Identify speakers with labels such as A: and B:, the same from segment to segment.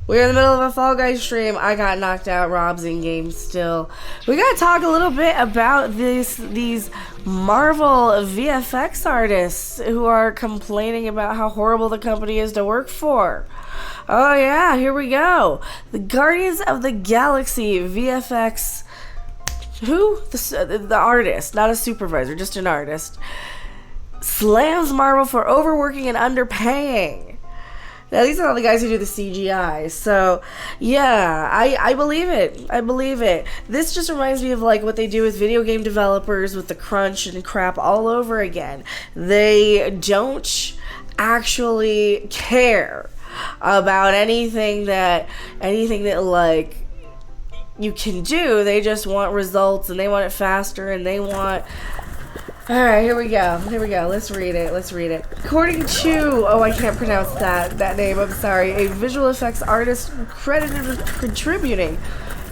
A: We're in the middle of a Fall Guys stream. I got knocked out. Rob's in game still. We gotta talk a little bit about these Marvel VFX artists who are complaining about how horrible the company is to work for. Oh yeah, here we go. The Guardians of the Galaxy VFX. Who? The artist, not a supervisor, just an artist. Slams Marvel for overworking and underpaying. Now, these are all the guys who do the CGI, so, yeah, I believe it. I believe it. This just reminds me of, like, what they do with video game developers with the crunch and crap all over again. They don't actually care about anything that, like, you can do. They just want results, and they want it faster, and they want... Alright, here we go. Let's read it. According to, I can't pronounce that name, I'm sorry, a visual effects artist credited with contributing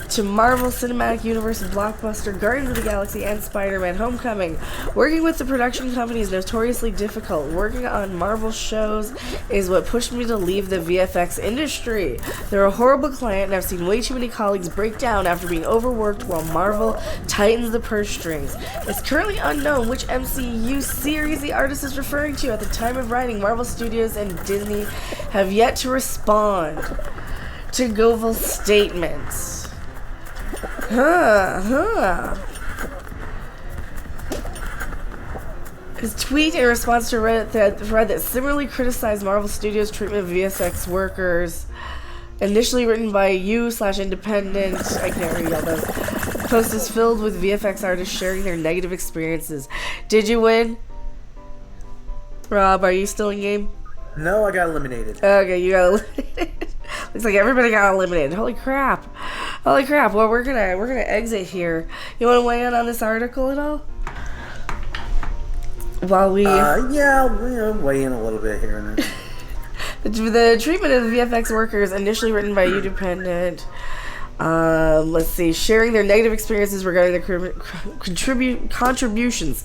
A: to Marvel Cinematic Universe blockbuster Guardians of the Galaxy and Spider-Man Homecoming. Working with the production company is notoriously difficult. Working on Marvel shows is what pushed me to leave the VFX industry. They're a horrible client, and I've seen way too many colleagues break down after being overworked while Marvel tightens the purse strings. It's currently unknown which MCU series the artist is referring to. At the time of writing, Marvel Studios and Disney have yet to respond to Govel's statements. His tweet in response to a Reddit thread that similarly criticized Marvel Studios' treatment of VFX workers, initially written by you/independent, I can't read all those. The post is filled with VFX artists sharing their negative experiences. Did you win? Rob, are you still in game?
B: No, I got eliminated.
A: Okay, you got eliminated. Looks like everybody got eliminated. Holy crap. Well, we're gonna exit here. You want to weigh in on this article at all? While we
B: yeah, we'll weigh in a little bit here and there.
A: The treatment of VFX workers, initially written by you dependent. Let's see, sharing their negative experiences regarding their contributions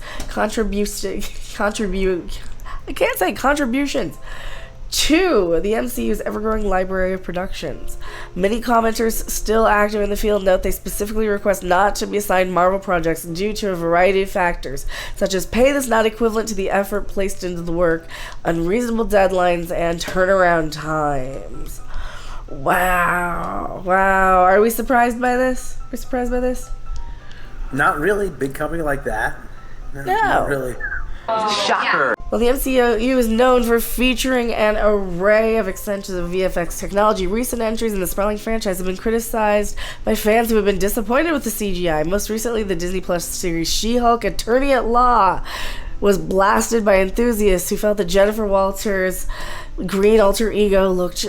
A: to the MCU's ever-growing library of productions. Many commenters still active in the field note they specifically request not to be assigned Marvel projects due to a variety of factors, such as pay that's not equivalent to the effort placed into the work, unreasonable deadlines, and turnaround times. Wow. Are we surprised by this?
B: Not really. Big company like that.
A: No.
B: Not really.
C: Shocker.
A: Well, the MCU is known for featuring an array of extensions of VFX technology. Recent entries in the sprawling franchise have been criticized by fans who have been disappointed with the CGI. Most recently, the Disney Plus series She-Hulk Attorney at Law was blasted by enthusiasts who felt that Jennifer Walters' green alter ego looked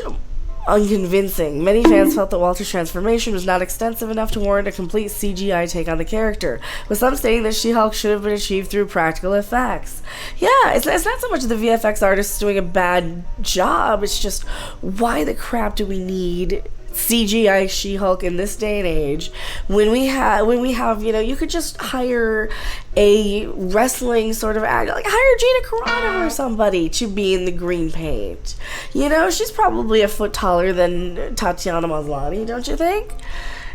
A: unconvincing. Many fans felt that Walter's transformation was not extensive enough to warrant a complete CGI take on the character, with some stating that She-Hulk should have been achieved through practical effects. Yeah, it's not so much the VFX artists doing a bad job, it's just, why the crap do we need CGI She-Hulk in this day and age when we have you could just hire a wrestling sort of actor, like hire Gina Carano or somebody to be in the green paint. She's probably a foot taller than Tatiana Maslany, don't you think?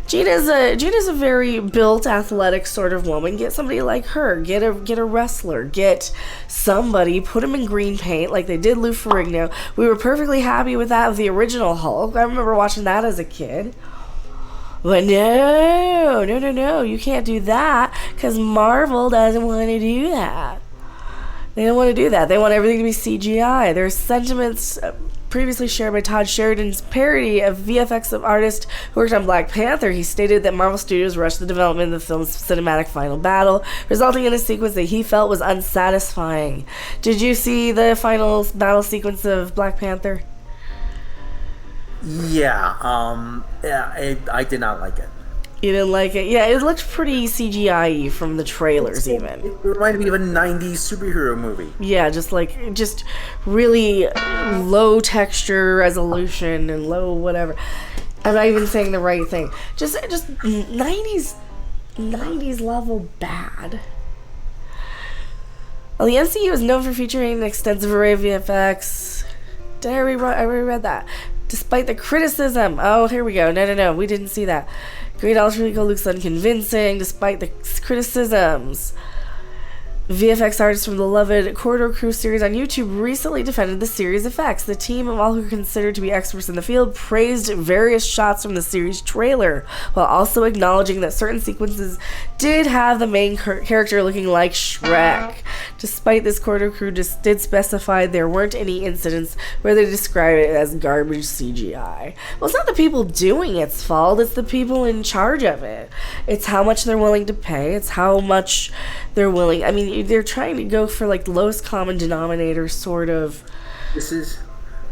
A: Gina's a very built, athletic sort of woman. Get somebody like her. Get a wrestler. Get somebody. Put him in green paint like they did Lou Ferrigno. We were perfectly happy with that with the original Hulk. I remember watching that as a kid. But no, you can't do that because Marvel doesn't want to do that. They don't want to do that. They want everything to be CGI. There's sentiments previously shared by Todd Sheridan's parody of VFX artist who worked on Black Panther. He stated that Marvel Studios rushed the development of the film's cinematic final battle, resulting in a sequence that he felt was unsatisfying. Did you see the final battle sequence of Black Panther?
B: Yeah, I did not like it.
A: You didn't like it? Yeah, it looked pretty CGI-y from the trailers, even.
B: It reminded me of a 90s superhero movie.
A: Yeah, just really low texture resolution and low whatever. I'm not even saying the right thing. Just 90s level bad. Well, the MCU is known for featuring an extensive array of VFX. I already read that. Despite the criticism. Oh, here we go. No. We didn't see that. Great alter ego looks unconvincing despite the criticisms. VFX artists from the beloved Corridor Crew series on YouTube recently defended the series' effects. The team of all who are considered to be experts in the field praised various shots from the series trailer, while also acknowledging that certain sequences did have the main character looking like Shrek. Despite this, Corridor Crew did specify there weren't any incidents where they describe it as garbage CGI. Well, it's not the people doing it's fault, it's the people in charge of it. It's how much they're willing to pay, it's how much they're willing. I mean, they're trying to go for like lowest common denominator sort of.
B: This is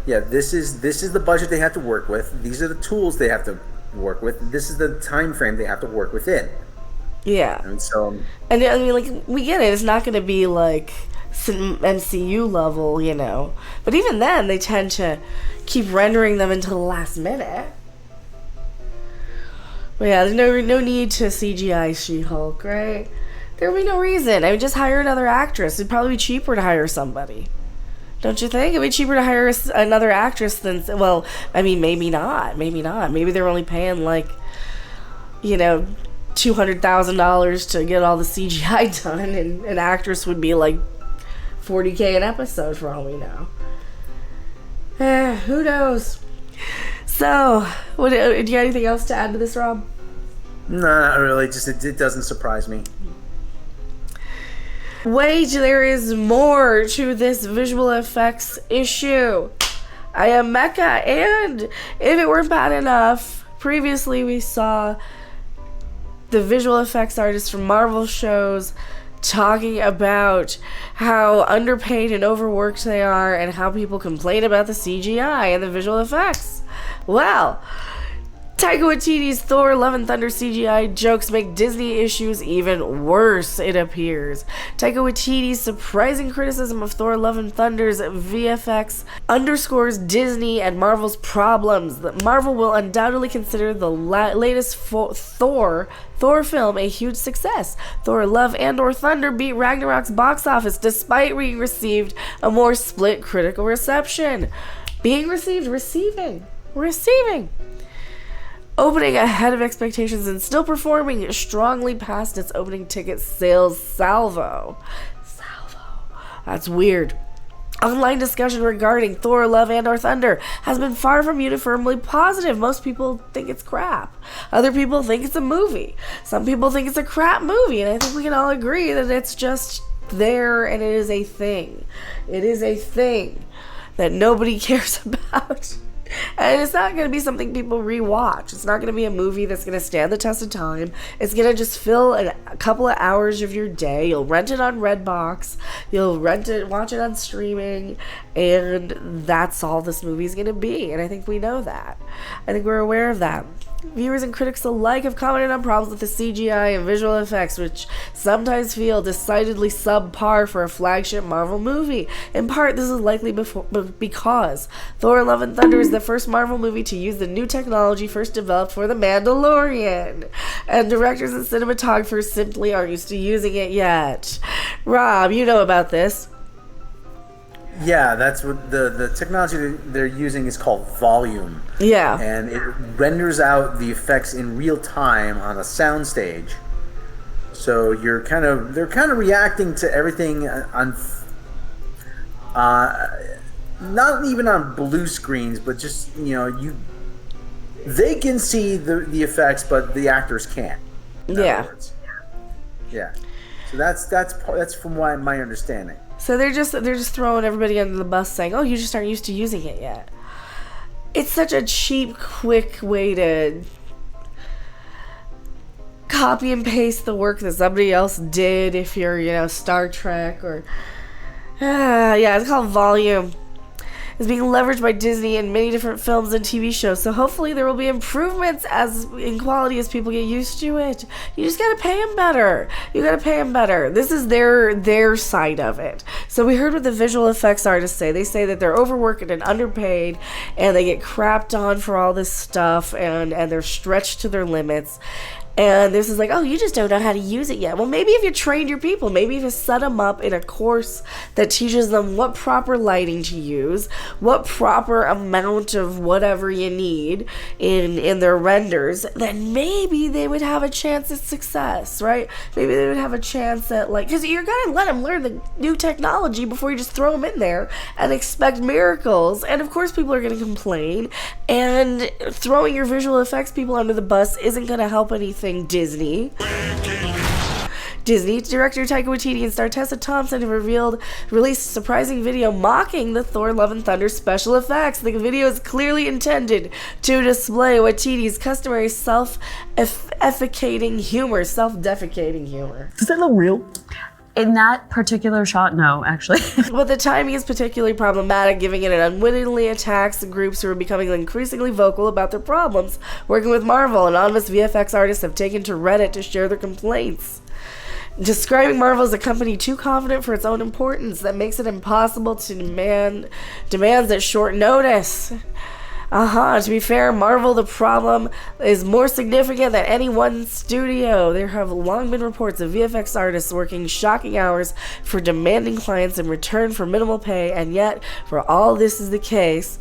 B: the budget they have to work with. These are the tools they have to work with. This is the time frame they have to work within.
A: Yeah.
B: And so.
A: And I mean, like, we get it. It's not going to be like MCU level, you know. But even then, they tend to keep rendering them until the last minute. But yeah, there's no need to CGI She-Hulk, right? There would be no reason. I mean, just hire another actress. It'd probably be cheaper to hire somebody. Don't you think? It'd be cheaper to hire another actress than... Well, I mean, maybe not. Maybe not. Maybe they're only paying, like, you know, $200,000 to get all the CGI done, and an actress would be, like, $40K an episode for all we know. Who knows? So, do you got anything else to add to this, Rob?
B: No, not really. Just it doesn't surprise me.
A: Wait, there is more to this visual effects issue. I am Mecha, and if it weren't bad enough, previously we saw the visual effects artists from Marvel shows talking about how underpaid and overworked they are and how people complain about the CGI and the visual effects. Well, Taika Waititi's Thor Love and Thunder CGI jokes make Disney issues even worse, it appears. Taika Waititi's surprising criticism of Thor Love and Thunder's VFX underscores Disney and Marvel's problems. That Marvel will undoubtedly consider the latest Thor film a huge success. Thor Love and or Thunder beat Ragnarok's box office despite being received a more split critical reception. Receiving. Opening ahead of expectations and still performing strongly past its opening ticket sales salvo. That's weird. Online discussion regarding Thor Love and or Thunder has been far from uniformly positive. Most people think it's crap. Other people think it's a movie. Some people think it's a crap movie, and I think we can all agree that it's just there and it is a thing. It is a thing that nobody cares about. And it's not going to be something people rewatch. It's not going to be a movie that's going to stand the test of time. It's going to just fill a couple of hours of your day. You'll rent it on Redbox. You'll watch it on streaming. And that's all this movie's going to be. And I think we know that. I think we're aware of that. Viewers and critics alike have commented on problems with the CGI and visual effects, which sometimes feel decidedly subpar for a flagship Marvel movie. In part, this is likely because Thor Love and Thunder is the first Marvel movie to use the new technology first developed for The Mandalorian, and directors and cinematographers simply aren't used to using it yet. Rob, you know about this.
B: Yeah, that's what the technology they're using is called volume.
A: Yeah.
B: And it renders out the effects in real time on a soundstage. So they're kind of reacting to everything on not even on blue screens, but just, they can see the effects, but the actors can't.
A: Yeah.
B: Yeah. So that's from my understanding.
A: So they're just throwing everybody under the bus, saying, "Oh, you just aren't used to using it yet." It's such a cheap, quick way to copy and paste the work that somebody else did. If you're, Star Trek or it's called volume. It's being leveraged by Disney in many different films and TV shows. So hopefully there will be improvements in quality as people get used to it. You just gotta pay them better. This is their side of it. So we heard what the visual effects artists say. They say that they're overworked and underpaid, and they get crapped on for all this stuff, and they're stretched to their limits. And this is like, oh, you just don't know how to use it yet. Well, maybe if you trained your people, maybe if you set them up in a course that teaches them what proper lighting to use, what proper amount of whatever you need in their renders, then maybe they would have a chance at success, right? Maybe they would have a chance at, like, because you're going to let them learn the new technology before you just throw them in there and expect miracles. And of course people are going to complain, and throwing your visual effects people under the bus isn't going to help anything. Disney director Taika Waititi and star Tessa Thompson have released a surprising video mocking the Thor Love and Thunder special effects. The video is clearly intended to display Waititi's customary self-defecating humor.
C: Does that look real? In that particular shot, no, actually.
A: But the timing is particularly problematic, given it unwittingly attacks the groups who are becoming increasingly vocal about their problems. Working with Marvel, anonymous VFX artists have taken to Reddit to share their complaints, describing Marvel as a company too confident for its own importance that makes it impossible to demands at short notice. To be fair, Marvel, the problem is more significant than any one studio. There have long been reports of VFX artists working shocking hours for demanding clients in return for minimal pay, and yet, for all this is the case,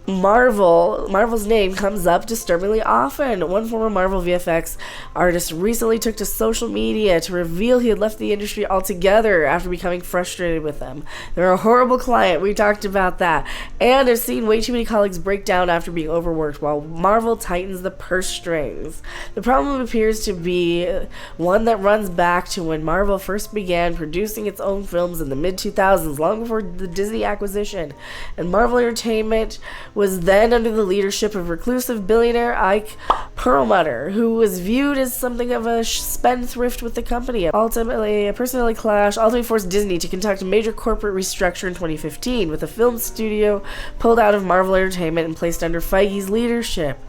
A: Marvel's name comes up disturbingly often. One former Marvel VFX artist recently took to social media to reveal he had left the industry altogether after becoming frustrated with them. They're a horrible client, we talked about that, and I've seen way too many colleagues break down after being overworked while Marvel tightens the purse strings. The problem appears to be one that runs back to when Marvel first began producing its own films in the mid-2000s, long before the Disney acquisition, and Marvel Entertainment was then under the leadership of reclusive billionaire Ike Perlmutter, who was viewed as something of a spendthrift with the company. Ultimately, a personality clash ultimately forced Disney to conduct a major corporate restructure in 2015, with the film studio pulled out of Marvel Entertainment and placed under Feige's leadership.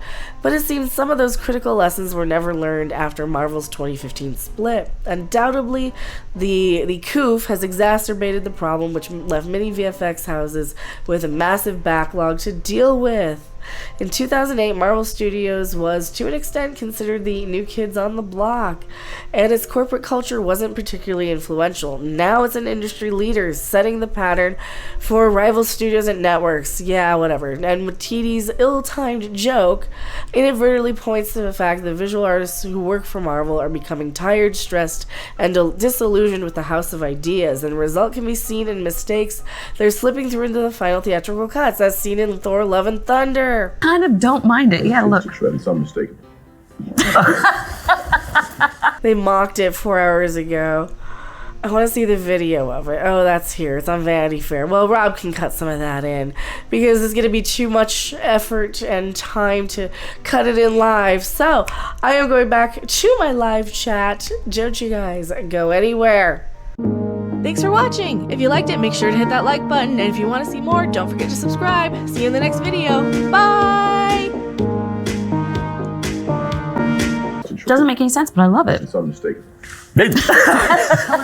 A: But it seems some of those critical lessons were never learned after Marvel's 2015 split. Undoubtedly, the coup has exacerbated the problem, which left many VFX houses with a massive backlog to deal with. In 2008, Marvel Studios was, to an extent, considered the new kids on the block, and its corporate culture wasn't particularly influential. Now it's an industry leader, setting the pattern for rival studios and networks. Yeah, whatever. And Waititi's ill-timed joke inadvertently points to the fact that visual artists who work for Marvel are becoming tired, stressed, and disillusioned with the house of ideas, and the result can be seen in mistakes they're slipping through into the final theatrical cuts, as seen in Thor Love and Thunder.
C: Kind of don't mind it. Yeah, look.
D: Some mistake.
A: They mocked it 4 hours ago. I want to see the video of it. Oh, that's here. It's on Vanity Fair. Well, Rob can cut some of that in because it's going to be too much effort and time to cut it in live. So, I am going back to my live chat. Don't you guys go anywhere.
E: Thanks for watching. If you liked it, make sure to hit that like button. And if you want to see more, don't forget to subscribe. See you in the next video. Bye!
C: Doesn't make any sense, but I love it.
D: Some mistake.